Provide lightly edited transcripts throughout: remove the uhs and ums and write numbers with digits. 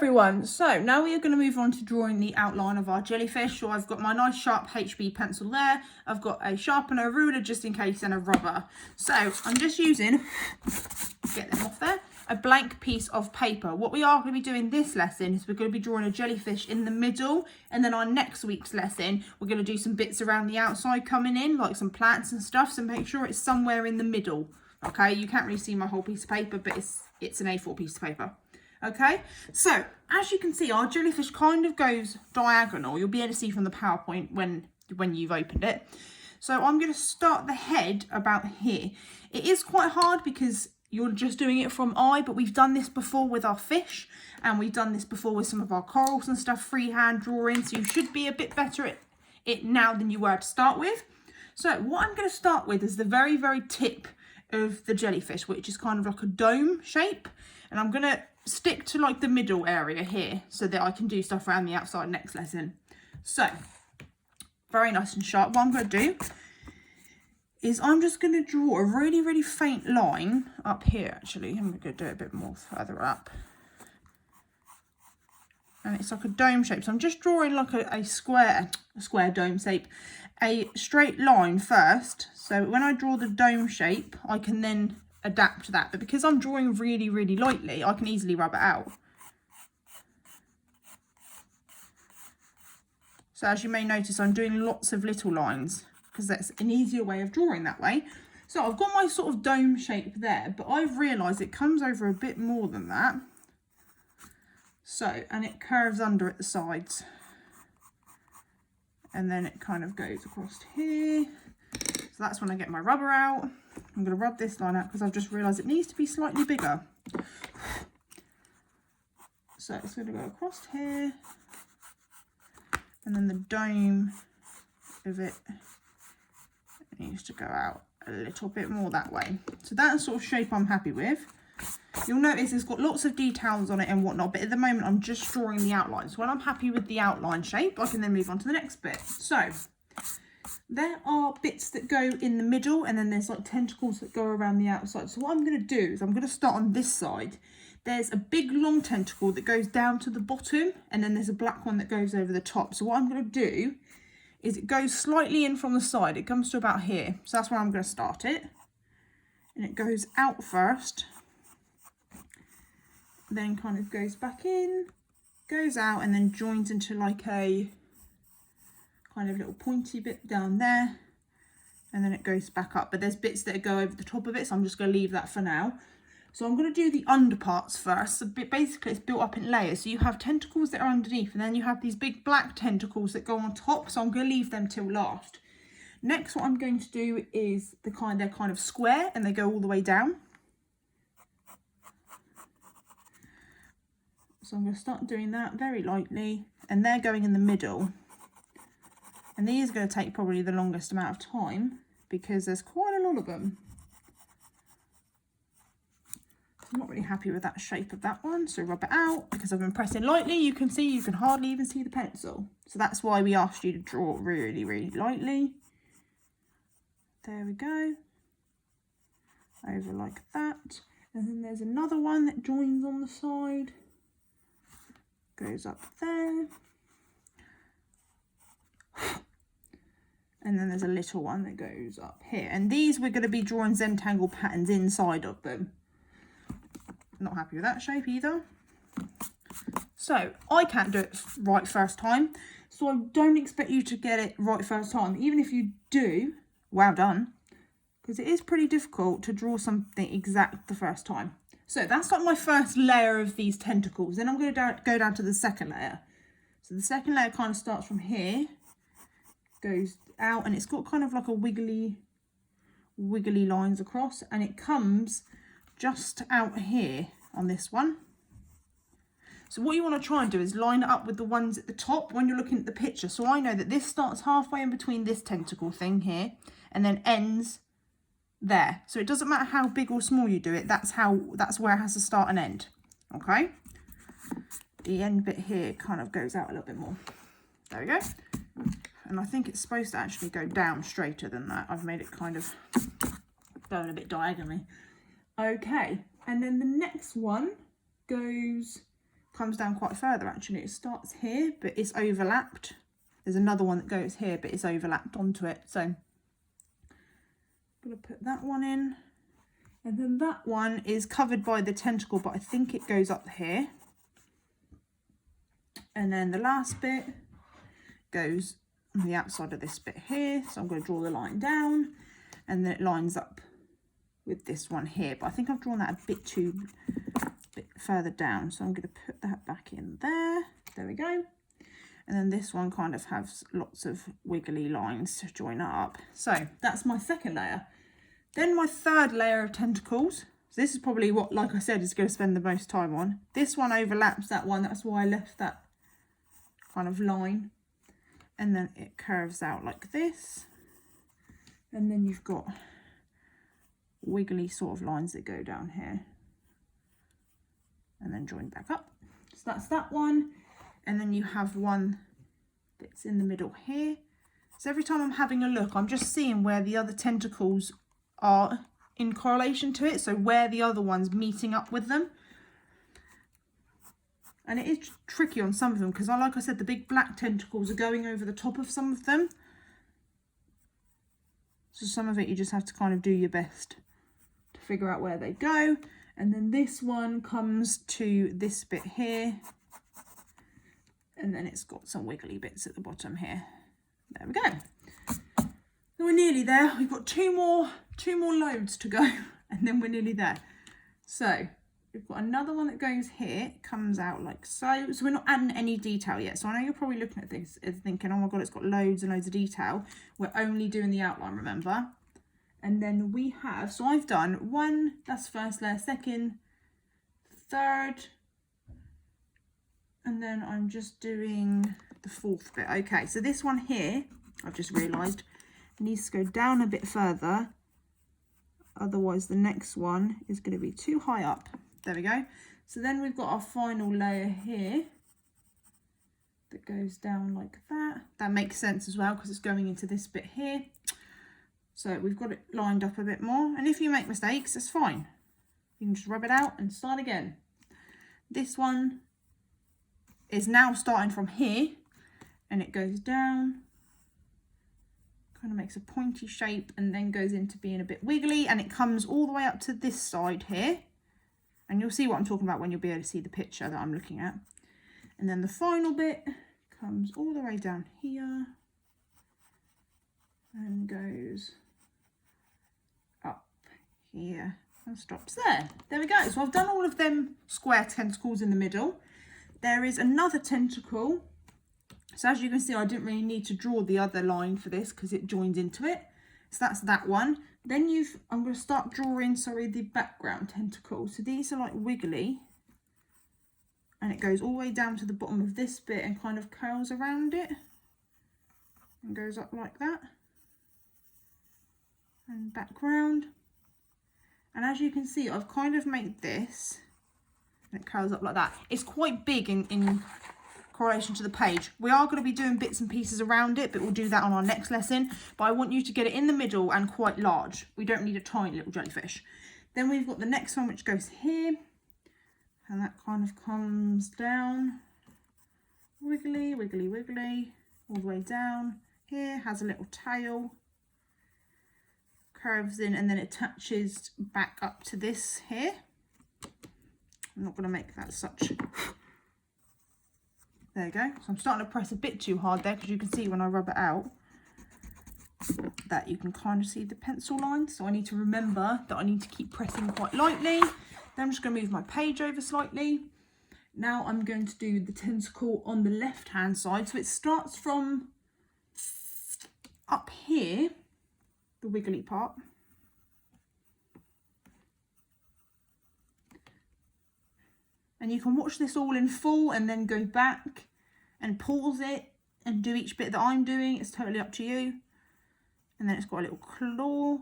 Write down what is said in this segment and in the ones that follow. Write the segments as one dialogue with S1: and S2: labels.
S1: everyone, so now we are going to move on to drawing the outline of our jellyfish. So I've got my nice sharp HB pencil there, I've got a sharpener, a ruler just in case, and a rubber. So I'm just using, get them off there, a blank piece of paper. What we are going to be doing this lesson is we're going to be drawing a jellyfish in the middle, and then our next week's lesson we're going to do some bits around the outside coming in, like some plants and stuff, so make sure it's somewhere in the middle. Okay, you can't really see my whole piece of paper, but it's an A4 piece of paper. Okay, so as you can see, our jellyfish kind of goes diagonal. You'll be able to see from the PowerPoint when you've opened it. So I'm going to start the head about here. It is quite hard because you're just doing it from eye, but we've done this before with our fish, and we've done this before with some of our corals and stuff, freehand drawing, so you should be a bit better at it now than you were to start with. So what I'm going to start with is the very, very tip of the jellyfish, which is kind of like a dome shape, and I'm going to stick to like the middle area here so that I can do stuff around the outside next lesson. So very nice and sharp. What I'm going to do is I'm just going to draw a really, really faint line up here. Actually, I'm going to do it a bit more further up, and it's like a dome shape. So I'm just drawing like a square dome shape, a straight line first, so when I draw the dome shape I can then adapt that, but because I'm drawing really, really lightly, I can easily rub it out. So as you may notice, I'm doing lots of little lines because that's an easier way of drawing that way. So I've got my sort of dome shape there, but I've realised it comes over a bit more than that. So, and it curves under at the sides, and then it kind of goes across here. So that's when I get my rubber out. I'm going to rub this line out because I've just realised it needs to be slightly bigger. So it's going to go across here, and then the dome of it needs to go out a little bit more that way. So that's sort of shape I'm happy with. You'll notice it's got lots of details on it and whatnot, but at the moment I'm just drawing the outline. So when I'm happy with the outline shape, I can then move on to the next bit. So there are bits that go in the middle, and then there's like tentacles that go around the outside. So what I'm going to do is I'm going to start on this side. There's a big long tentacle that goes down to the bottom, and then there's a black one that goes over the top. So what I'm going to do is it goes slightly in from the side. It comes to about here. So that's where I'm going to start it. And it goes out first, then kind of goes back in, goes out, and then joins into like a kind of little pointy bit down there, and then it goes back up. But there's bits that go over the top of it, so I'm just going to leave that for now. So I'm going to do the underparts first. So basically it's built up in layers. So you have tentacles that are underneath, and then you have these big black tentacles that go on top, so I'm going to leave them till last. Next, what I'm going to do is they're kind of square, and they go all the way down. So I'm going to start doing that very lightly, and they're going in the middle. And these are going to take probably the longest amount of time because there's quite a lot of them. I'm not really happy with that shape of that one, so rub it out. Because I've been pressing lightly, you can see, you can hardly even see the pencil. So that's why we asked you to draw really, really lightly. There we go. Over like that. And then there's another one that joins on the side. Goes up there. And then there's a little one that goes up here. And these we're going to be drawing Zentangle patterns inside of them. Not happy with that shape either. So I can't do it right first time. So I don't expect you to get it right first time. Even if you do, well done. Because it is pretty difficult to draw something exact the first time. So that's like my first layer of these tentacles. Then I'm going to go down to the second layer. So the second layer kind of starts from here, goes out, and it's got kind of like a wiggly lines across, and it comes just out here on this one. So what you want to try and do is line it up with the ones at the top when you're looking at the picture. So I know that this starts halfway in between this tentacle thing here and then ends there. So it doesn't matter how big or small you do it, that's where it has to start and end. Okay, the end bit here kind of goes out a little bit more. There we go. And I think it's supposed to actually go down straighter than that. I've made it kind of going a bit diagonally. Okay, and then the next one goes comes down quite further actually. It starts here, but it's overlapped. There's another one that goes here, but it's overlapped onto it. So I'm going to put that one in. And then that one is covered by the tentacle, but I think it goes up here. And then the last bit goes on the outside of this bit here. So I'm going to draw the line down, and then it lines up with this one here. But I think I've drawn that a bit further down. So I'm going to put that back in there. There we go. And then this one kind of has lots of wiggly lines to join up. So that's my second layer. Then my third layer of tentacles. So this is probably what, like I said, is going to spend the most time on. This one overlaps that one. That's why I left that kind of line. And then it curves out like this. And then you've got wiggly sort of lines that go down here. And then join back up. So that's that one. And then you have one that's in the middle here. So every time I'm having a look, I'm just seeing where the other tentacles are in correlation to it. So where the other one's meeting up with them. And it is tricky on some of them because, like I said, the big black tentacles are going over the top of some of them. So some of it you just have to kind of do your best to figure out where they go. And then this one comes to this bit here. And then it's got some wiggly bits at the bottom here. There we go. So we're nearly there. We've got two more loads to go, and then we're nearly there. So we've got another one that goes here. It comes out like so. So we're not adding any detail yet. So I know you're probably looking at this and thinking, oh my God, it's got loads and loads of detail. We're only doing the outline, remember? And then we have, so I've done one, that's first layer, second, third, and then I'm just doing the fourth bit. Okay, so this one here, I've just realised, needs to go down a bit further. Otherwise, the next one is going to be too high up. There we go. So then we've got our final layer here that goes down like that. That makes sense as well because it's going into this bit here. So we've got it lined up a bit more. And if you make mistakes, that's fine. You can just rub it out and start again. This one is now starting from here and it goes down, kind of makes a pointy shape and then goes into being a bit wiggly, and it comes all the way up to this side here. And you'll see what I'm talking about when you'll be able to see the picture that I'm looking at. And then the final bit comes all the way down here and goes up here and stops there. There we go. So I've done all of them square tentacles in the middle. There is another tentacle. So as you can see, I didn't really need to draw the other line for this because it joins into it. So that's that one. Then I'm going to start drawing, the background tentacle. So these are like wiggly. And it goes all the way down to the bottom of this bit and kind of curls around it. And goes up like that. And back round. And as you can see, I've kind of made this. And it curls up like that. It's quite big in correlation to the page. We are going to be doing bits and pieces around it, but we'll do that on our next lesson. But I want you to get it in the middle and quite large. We don't need a tiny little jellyfish. Then we've got the next one, which goes here. And that kind of comes down. Wiggly, wiggly, wiggly. All the way down. Here has a little tail. Curves in and then it attaches back up to this here. I'm not going to make that such. There you go. So I'm starting to press a bit too hard there because you can see when I rub it out that you can kind of see the pencil lines. So I need to remember that I need to keep pressing quite lightly. Then I'm just going to move my page over slightly. Now I'm going to do the tentacle on the left hand side. So it starts from up here, the wiggly part. And you can watch this all in full and then go back and pause it and do each bit that I'm doing. It's totally up to you. And then it's got a little claw.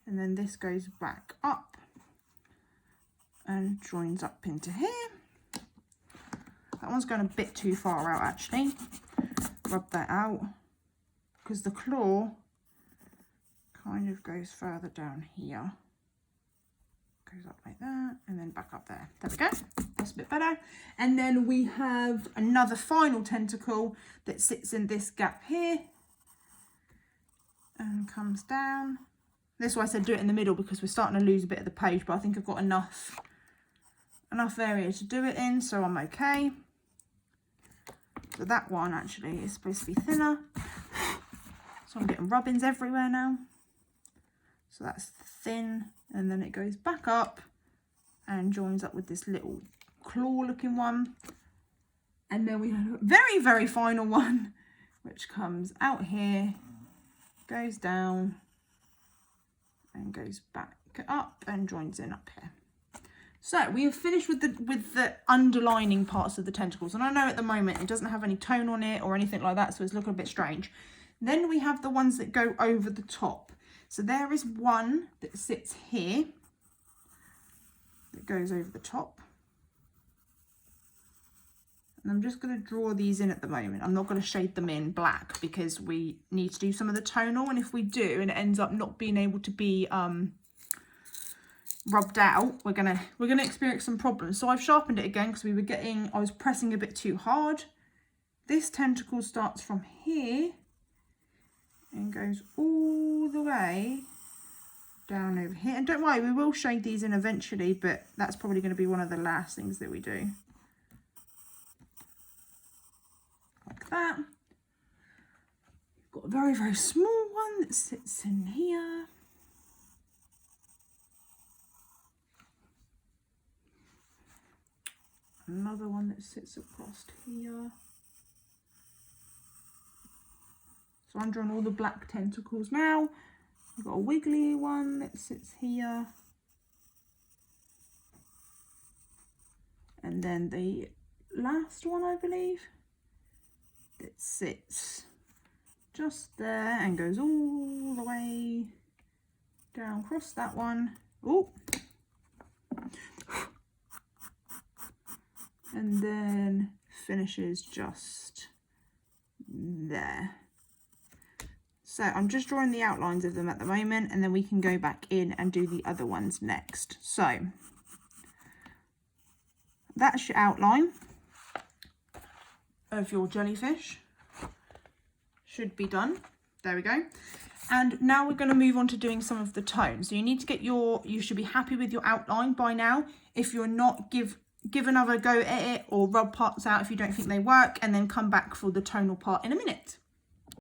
S1: And then this goes back up and joins up into here. That one's going a bit too far out actually. Rub that out because the claw kind of goes further down here. Goes up like that and then back up there. There we go. that's a bit better. And then we have another final tentacle that sits in this gap here and comes down. This is why I said do it in the middle, because we're starting to lose a bit of the page, but I think I've got enough area to do it in, so I'm okay. So that one actually is supposed to be thinner. So I'm getting rubbings everywhere now. So that's thin, and then it goes back up and joins up with this little claw looking one. And then we have a very, very final one, which comes out here, goes down and goes back up and joins in up here. So we have finished with the underlining parts of the tentacles. And I know at the moment it doesn't have any tone on it or anything like that, so it's looking a bit strange. Then we have the ones that go over the top. So there is one that sits here that goes over the top. And I'm just going to draw these in at the moment. I'm not going to shade them in black because we need to do some of the tonal. And if we do and it ends up not being able to be rubbed out, we're gonna experience some problems. So I've sharpened it again because I was pressing a bit too hard. This tentacle starts from here and goes all the way down over here. And don't worry, we will shade these in eventually, but that's probably going to be one of the last things that we do. Like that. We've got a very, very small one that sits in here. Another one that sits across here. So I'm drawing all the black tentacles now. We've got a wiggly one that sits here. And then the last one, I believe, that sits just there and goes all the way down across that one. Oh. And then finishes just there. So I'm just drawing the outlines of them at the moment, and then we can go back in and do the other ones next. So that's your outline of your jellyfish. Should be done. There we go. And now we're going to move on to doing some of the tones. So you need to get you should be happy with your outline by now. If you're not, give another go at it or rub parts out if you don't think they work, and then come back for the tonal part in a minute.